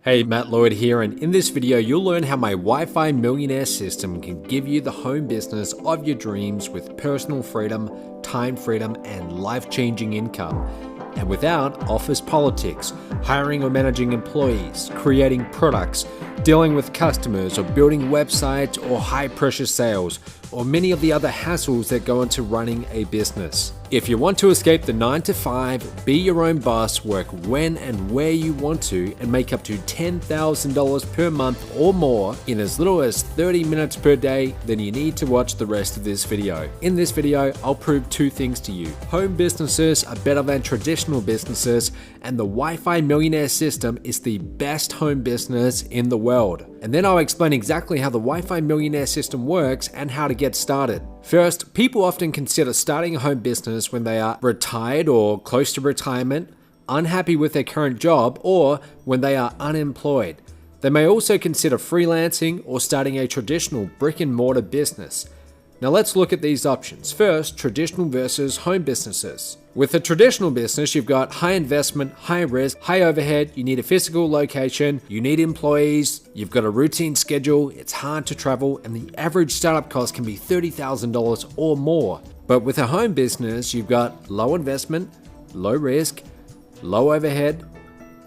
Hey, Matt Lloyd here, and in this video you'll learn how my Wi-Fi Millionaire system can give you the home business of your dreams with personal freedom, time freedom, and life-changing income. And without office politics, hiring or managing employees, creating products, dealing with customers, or building websites or high-pressure sales, or many of the other hassles that go into running a business. If you want to escape the 9 to 5, be your own boss, work when and where you want to, and make up to $10,000 per month or more in as little as 30 minutes per day, then you need to watch the rest of this video. In this video, I'll prove two things to you. Home businesses are better than traditional businesses, and the Wi-Fi Millionaire system is the best home business in the world. And then I'll explain exactly how the Wi-Fi Millionaire system works and how to get started. First, people often consider starting a home business when they are retired or close to retirement, unhappy with their current job, or when they are unemployed. They may also consider freelancing or starting a traditional brick and mortar business. Now let's look at these options. First, traditional versus home businesses. With a traditional business, you've got high investment, high risk, high overhead, you need a physical location, you need employees, you've got a routine schedule, it's hard to travel, and the average startup cost can be $30,000 or more. But with a home business, you've got low investment, low risk, low overhead,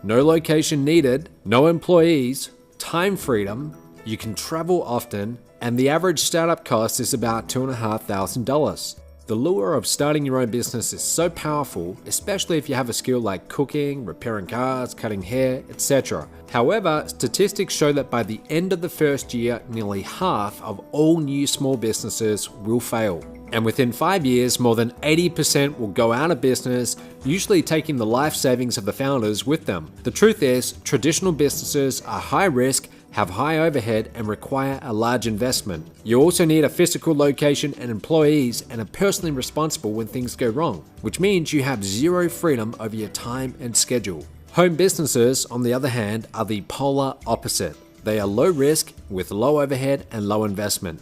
no location needed, no employees, time freedom, you can travel often, and the average startup cost is about $2,500. The lure of starting your own business is so powerful, especially if you have a skill like cooking, repairing cars, cutting hair, etc. However, statistics show that by the end of the first year, nearly half of all new small businesses will fail. And within 5 years, more than 80% will go out of business, usually taking the life savings of the founders with them. The truth is, traditional businesses are high risk, have high overhead, and require a large investment. You also need a physical location and employees, and are personally responsible when things go wrong, which means you have zero freedom over your time and schedule. Home businesses, on the other hand, are the polar opposite. They are low risk with low overhead and low investment.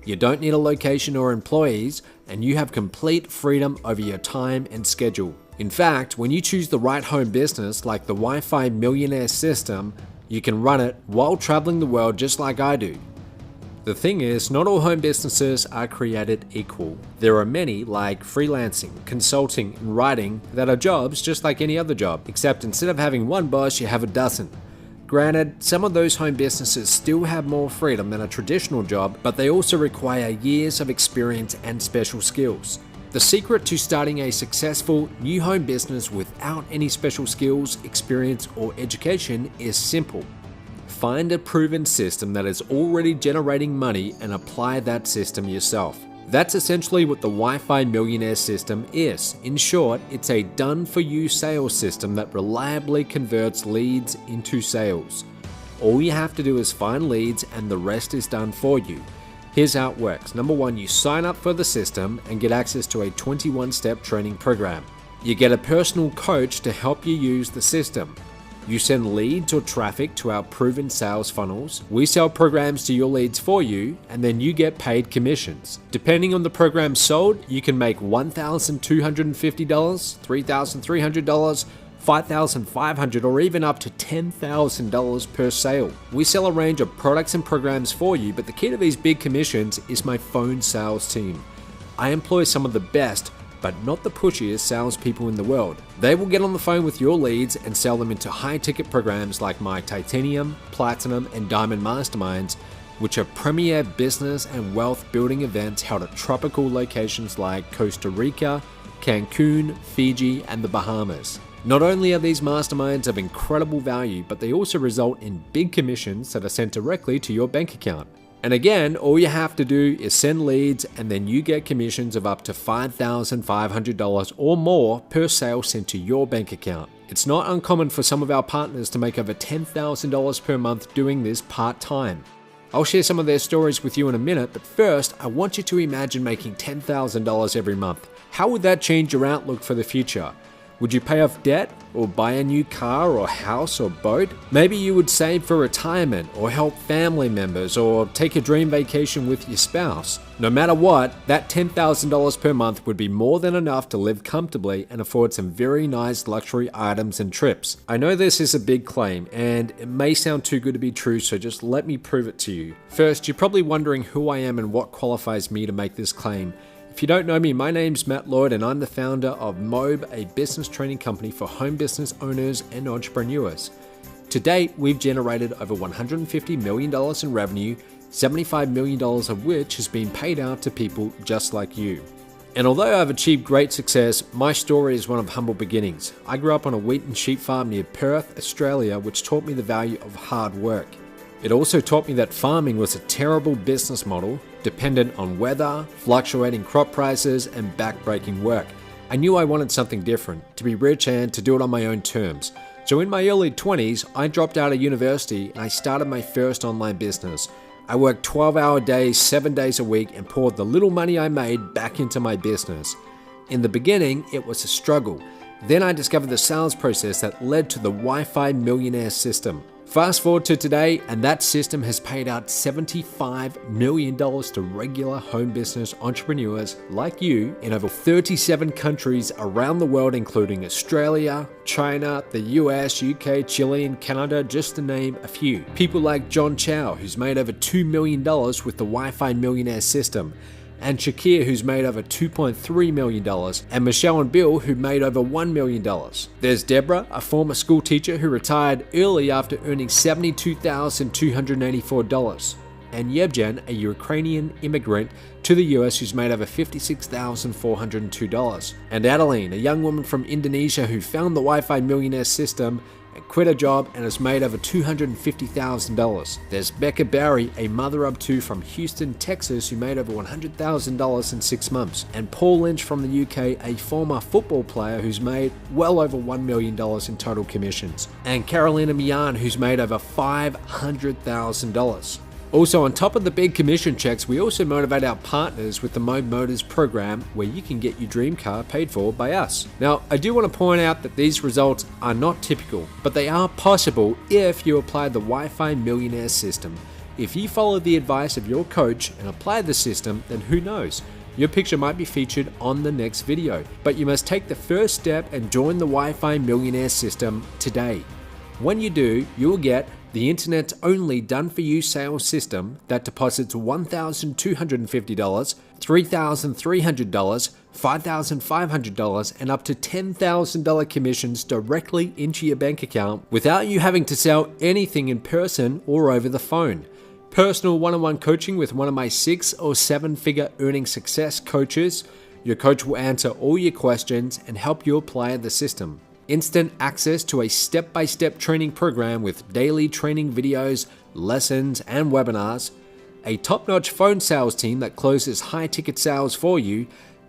You don't need a location or employees, and you have complete freedom over your time and schedule. In fact, when you choose the right home business like the Wi-Fi Millionaire system, you can run it while traveling the world just like I do. The thing is, not all home businesses are created equal. There are many, like freelancing, consulting, and writing, that are jobs just like any other job, except instead of having one boss, you have a dozen. Granted, some of those home businesses still have more freedom than a traditional job, but they also require years of experience and special skills. The secret to starting a successful new home business without any special skills, experience, or education is simple. Find a proven system that is already generating money and apply that system yourself. That's essentially what the Wi-Fi Millionaire system is. In short, it's a done-for-you sales system that reliably converts leads into sales. All you have to do is find leads and the rest is done for you. Here's how it works. Number one, you sign up for the system and get access to a 21-step training program. You get a personal coach to help you use the system. You send leads or traffic to our proven sales funnels. We sell programs to your leads for you, and then you get paid commissions. Depending on the program sold, you can make $1,250, $3,300, $5,500, or even up to $10,000 per sale. We sell a range of products and programs for you, but the key to these big commissions is my phone sales team. I employ some of the best, but not the pushiest salespeople in the world. They will get on the phone with your leads and sell them into high-ticket programs like my Titanium, Platinum, and Diamond Masterminds, which are premier business and wealth building events held at tropical locations like Costa Rica, Cancun, Fiji, and the Bahamas. Not only are these masterminds of incredible value, but they also result in big commissions that are sent directly to your bank account. And again, all you have to do is send leads, and then you get commissions of up to $5,500 or more per sale sent to your bank account. It's not uncommon for some of our partners to make over $10,000 per month doing this part-time. I'll share some of their stories with you in a minute, but first, I want you to imagine making $10,000 every month. How would that change your outlook for the future? Would you pay off debt or buy a new car or house or boat? Maybe you would save for retirement or help family members or take a dream vacation with your spouse. No matter what, that $10,000 per month would be more than enough to live comfortably and afford some very nice luxury items and trips. I know this is a big claim and it may sound too good to be true, so just let me prove it to you. First, you're probably wondering who I am and what qualifies me to make this claim. If you don't know me, my name's Matt Lloyd and I'm the founder of Mobe, a business training company for home business owners and entrepreneurs. To date, we've generated over $150 million in revenue, $75 million of which has been paid out to people just like you. And although I've achieved great success, my story is one of humble beginnings. I grew up on a wheat and sheep farm near Perth, Australia, which taught me the value of hard work. It also taught me that farming was a terrible business model, dependent on weather, fluctuating crop prices, and back-breaking work. I knew I wanted something different, to be rich and to do it on my own terms. So in my early 20s, I dropped out of university and I started my first online business. I worked 12-hour days, 7 days a week, and poured the little money I made back into my business. In the beginning, it was a struggle. Then I discovered the sales process that led to the WiFi Millionaire system. Fast forward to today, and that system has paid out $75 million to regular home business entrepreneurs like you in over 37 countries around the world, including Australia, China, the US, UK, Chile, and Canada, just to name a few. People like John Chow, who's made over $2 million with the WiFi Millionaire system, and Shakir, who's made over $2.3 million, and Michelle and Bill, who made over $1 million. There's Deborah, a former school teacher who retired early after earning $72,284, and Yevgen, a Ukrainian immigrant to the US who's made over $56,402, and Adeline, a young woman from Indonesia who found the Wi-Fi Millionaire system and quit her job and has made over $250,000. There's Becca Barry, a mother of two from Houston, Texas, who made over $100,000 in 6 months. And Paul Lynch from the UK, a former football player who's made well over $1 million in total commissions. And Carolina Mian, who's made over $500,000. Also, on top of the big commission checks, we also motivate our partners with the Mobe Motors program, where you can get your dream car paid for by us. Now, I do want to point out that these results are not typical, but they are possible if you apply the Wi-Fi Millionaire system. If you follow the advice of your coach and apply the system, then who knows? Your picture might be featured on the next video. But you must take the first step and join the Wi-Fi Millionaire system today. When you do, you will get the internet's only done-for-you sales system that deposits $1,250, $3,300, $5,500, and up to $10,000 commissions directly into your bank account without you having to sell anything in person or over the phone. Personal one-on-one coaching with one of my 6 or 7-figure earning success coaches. Your coach will answer all your questions and help you apply the system. Instant access to a step-by-step training program with daily training videos, lessons, and webinars, a top-notch phone sales team that closes high-ticket sales for you,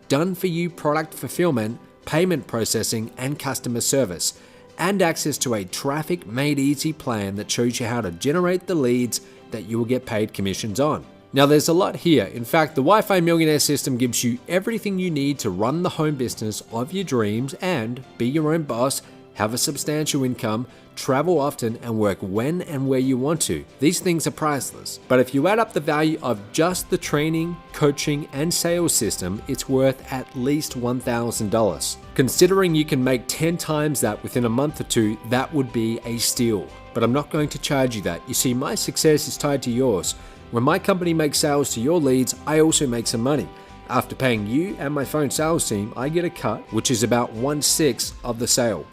done-for-you product fulfillment, payment processing, and customer service, and access to a traffic made easy plan that shows you how to generate the leads that you will get paid commissions on. Now, there's a lot here. In fact, the Wi-Fi Millionaire system gives you everything you need to run the home business of your dreams and be your own boss, have a substantial income, travel often, and work when and where you want to. These things are priceless. But if you add up the value of just the training, coaching, and sales system, it's worth at least $1,000. Considering you can make 10 times that within a month or two, that would be a steal. But I'm not going to charge you that. You see, my success is tied to yours. When my company makes sales to your leads, I also make some money. After paying you and my phone sales team, I get a cut, which is about 1/6 of the sale.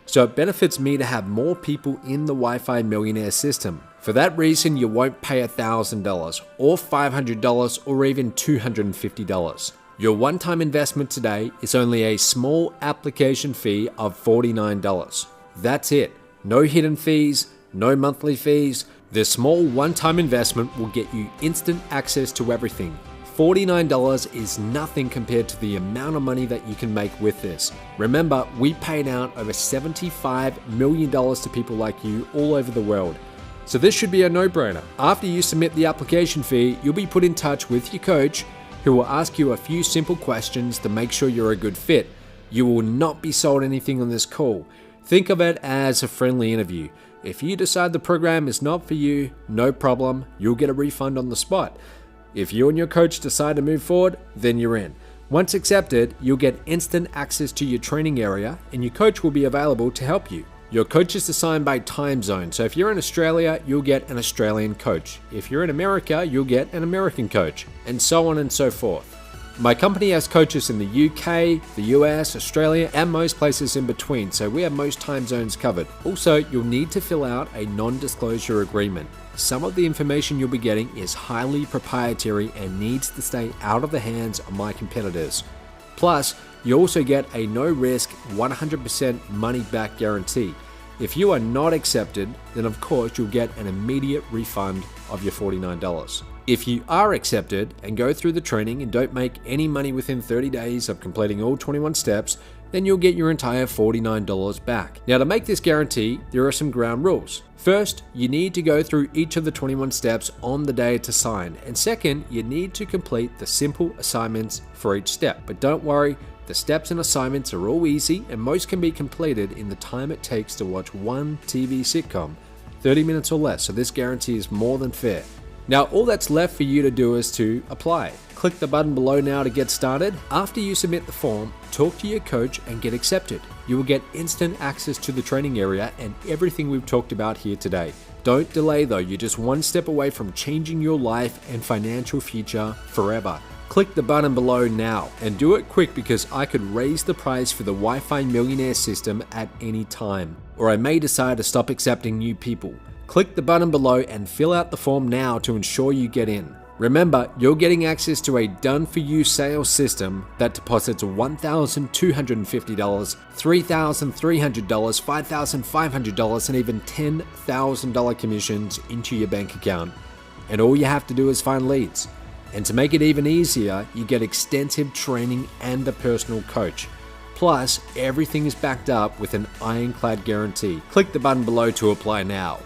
So it benefits me to have more people in the Wi-Fi Millionaire system. For that reason, you won't pay $1,000 or $500 or even $250. Your one-time investment today is only a small application fee of $49. That's it. No hidden fees, no monthly fees. This small one-time investment will get you instant access to everything. $49 is nothing compared to the amount of money that you can make with this. Remember, we paid out over $75 million to people like you all over the world. So this should be a no-brainer. After you submit the application fee, you'll be put in touch with your coach, who will ask you a few simple questions to make sure you're a good fit. You will not be sold anything on this call. Think of it as a friendly interview. If you decide the program is not for you, no problem, you'll get a refund on the spot. If you and your coach decide to move forward, then you're in. Once accepted, you'll get instant access to your training area and your coach will be available to help you. Your coach is assigned by time zone, so if you're in Australia, you'll get an Australian coach. If you're in America, you'll get an American coach, and so on and so forth. My company has coaches in the UK, the US, Australia, and most places in between, so we have most time zones covered. Also, you'll need to fill out a non-disclosure agreement. Some of the information you'll be getting is highly proprietary and needs to stay out of the hands of my competitors. Plus, you also get a no-risk, 100% money-back guarantee. If you are not accepted, then of course you'll get an immediate refund of your $49. If you are accepted and go through the training and don't make any money within 30 days of completing all 21 steps, then you'll get your entire $49 back. Now, to make this guarantee, there are some ground rules. First, you need to go through each of the 21 steps on the day to sign. And second, you need to complete the simple assignments for each step. But don't worry, the steps and assignments are all easy and most can be completed in the time it takes to watch one TV sitcom, 30 minutes or less, so this guarantee is more than fair. Now, all that's left for you to do is to apply. Click the button below now to get started. After you submit the form, talk to your coach and get accepted. You will get instant access to the training area and everything we've talked about here today. Don't delay though, you're just one step away from changing your life and financial future forever. Click the button below now and do it quick because I could raise the price for the Wi-Fi Millionaire system at any time, or I may decide to stop accepting new people. Click the button below and fill out the form now to ensure you get in. Remember, you're getting access to a done-for-you sales system that deposits $1,250, $3,300, $5,500, and even $10,000 commissions into your bank account. And all you have to do is find leads. And to make it even easier, you get extensive training and a personal coach. Plus, everything is backed up with an ironclad guarantee. Click the button below to apply now.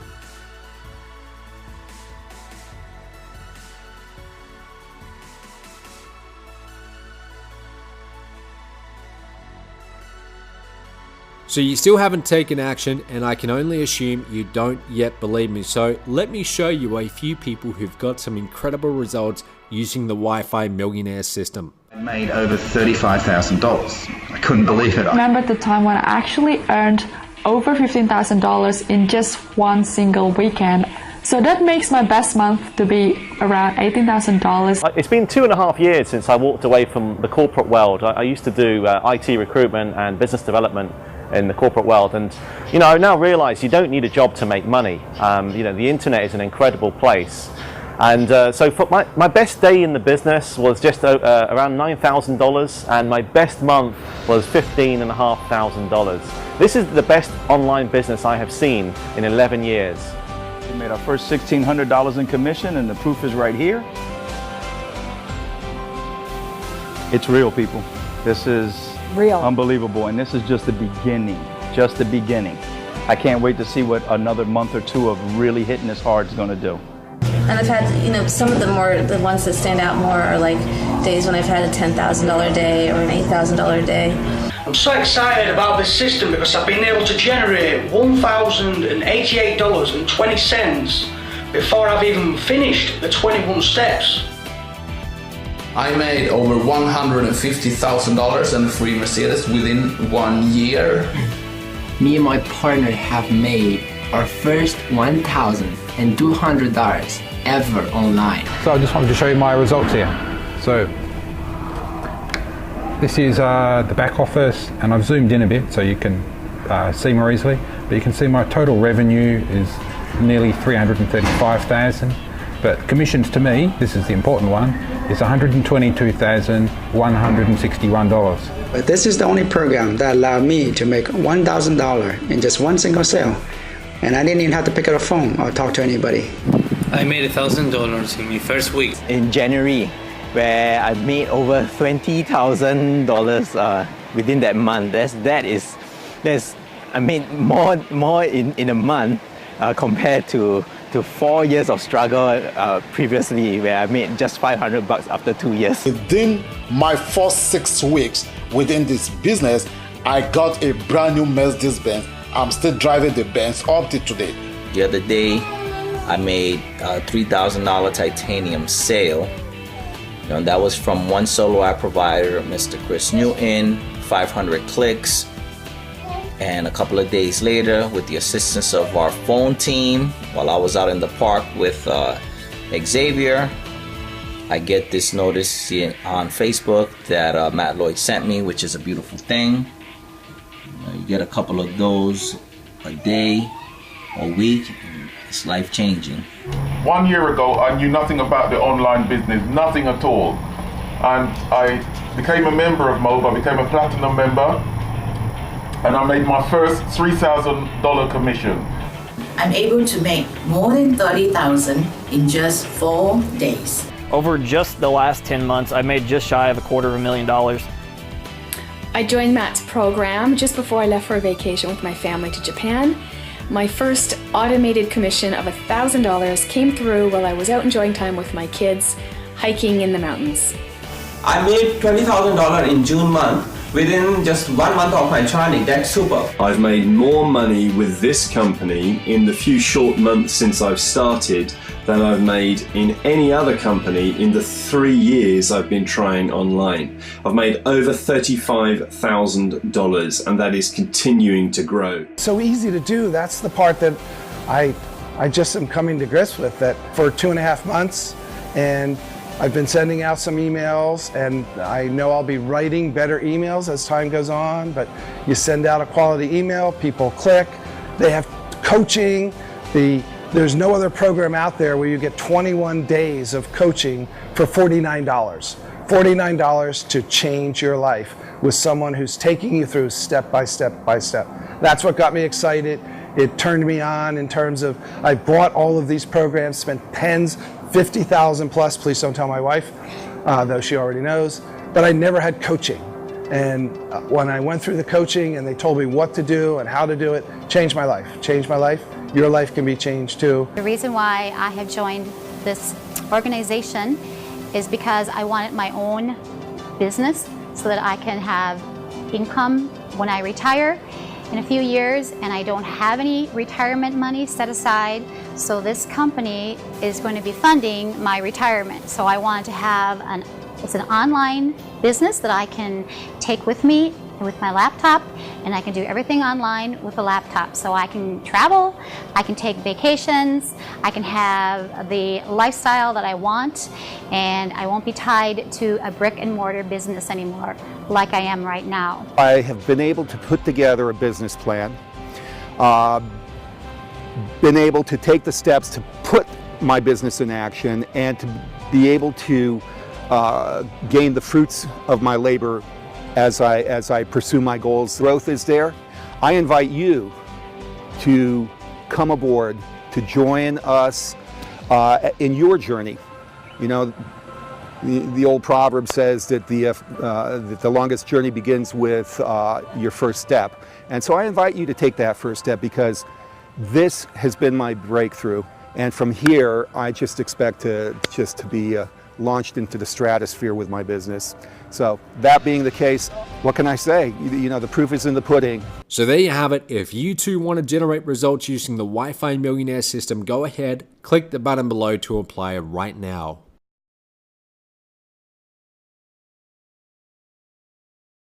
So you still haven't taken action, and I can only assume you don't yet believe me. So let me show you a few people who've got some incredible results using the Wi-Fi Millionaire system. I made over $35,000. I couldn't believe it. I remember the time when I actually earned over $15,000 in just one single weekend. So that makes my best month to be around $18,000. It's been 2.5 years since I walked away from the corporate world. I used to do IT recruitment and business development in the corporate world, and I now realize you don't need a job to make money. The internet is an incredible place, and so for my best day in the business was just around $9,000, and my best month was $15,500. This is the best online business I have seen in 11 years. We made our first $1,600 in commission, and the proof is right here. It's real, people. This is real. Unbelievable, and this is just the beginning, just the beginning. I can't wait to see what another month or two of really hitting this hard is going to do. And I've had, some of the ones that stand out more are like days when I've had a $10,000 day or an $8,000 day. I'm so excited about this system because I've been able to generate $1,088.20 before I've even finished the 21 steps. I made over $150,000 and a free Mercedes within 1 year. Me and my partner have made our first $1,200 ever online. So I just wanted to show you my results here. So this is the back office, and I've zoomed in a bit so you can see more easily. But you can see my total revenue is nearly $335,000. But commissions to me, this is the important one, is $122,161. But this is the only program that allowed me to make $1,000 in just one single sale. And I didn't even have to pick up a phone or talk to anybody. I made $1,000 in my first week. In January, where I made over $20,000 within that month. I made more in a month compared to to 4 years of struggle previously, where I made just $500 after 2 years. Within my first 6 weeks within this business, I got a brand new Mercedes-Benz. I'm still driving the Benz up to today. The other day, I made a $3,000 titanium sale. And that was from one solo app provider, Mr. Chris Newton, 500 clicks. And a couple of days later, with the assistance of our phone team, while I was out in the park with Xavier, I get this notice on Facebook that Matt Lloyd sent me, which is a beautiful thing. You get a couple of those a day or week, and it's life-changing. 1 year ago, I knew nothing about the online business, nothing at all. And I became a member of Mob, I became a platinum member, and I made my first $3,000 commission. I'm able to make more than $30,000 in just 4 days. Over just the last 10 months, I made just shy of $250,000. I joined Matt's program just before I left for a vacation with my family to Japan. My first automated commission of $1,000 came through while I was out enjoying time with my kids, hiking in the mountains. I made $20,000 in June month. Within just 1 month of my training. That's super. I've made more money with this company in the few short months since I've started than I've made in any other company in the 3 years I've been trying online. I've made over $35,000, and that is continuing to grow. So easy to do. That's the part that I just am coming to grips with, that for 2.5 months, and I've been sending out some emails, and I know I'll be writing better emails as time goes on, but you send out a quality email, people click, they have coaching. There's no other program out there where you get 21 days of coaching for $49. $49 to change your life with someone who's taking you through step by step by step. That's what got me excited. It turned me on in terms of, I bought all of these programs, spent tens, 50,000 plus, please don't tell my wife, though she already knows, but I never had coaching. And when I went through the coaching and they told me what to do and how to do it, changed my life. Changed my life. Your life can be changed too. The reason why I have joined this organization is because I wanted my own business so that I can have income when I retire in a few years, and I don't have any retirement money set aside, so this company is going to be funding my retirement. So I wanted to have it's an online business that I can take with me with my laptop, and I can do everything online with a laptop. So I can travel, I can take vacations, I can have the lifestyle that I want, and I won't be tied to a brick and mortar business anymore like I am right now. I have been able to put together a business plan, been able to take the steps to put my business in action, and to be able to gain the fruits of my labor as I pursue my goals. Growth is there. I invite you to come aboard, to join us in your journey. You know, the old proverb says that the longest journey begins with your first step. And so I invite you to take that first step, because this has been my breakthrough. And from here, I just expect to be launched into the stratosphere with my business. So that being the case, what can I say? You know, the proof is in the pudding. So there you have it. If you too want to generate results using the Wi-Fi Millionaire system, go ahead, click the button below to apply right now.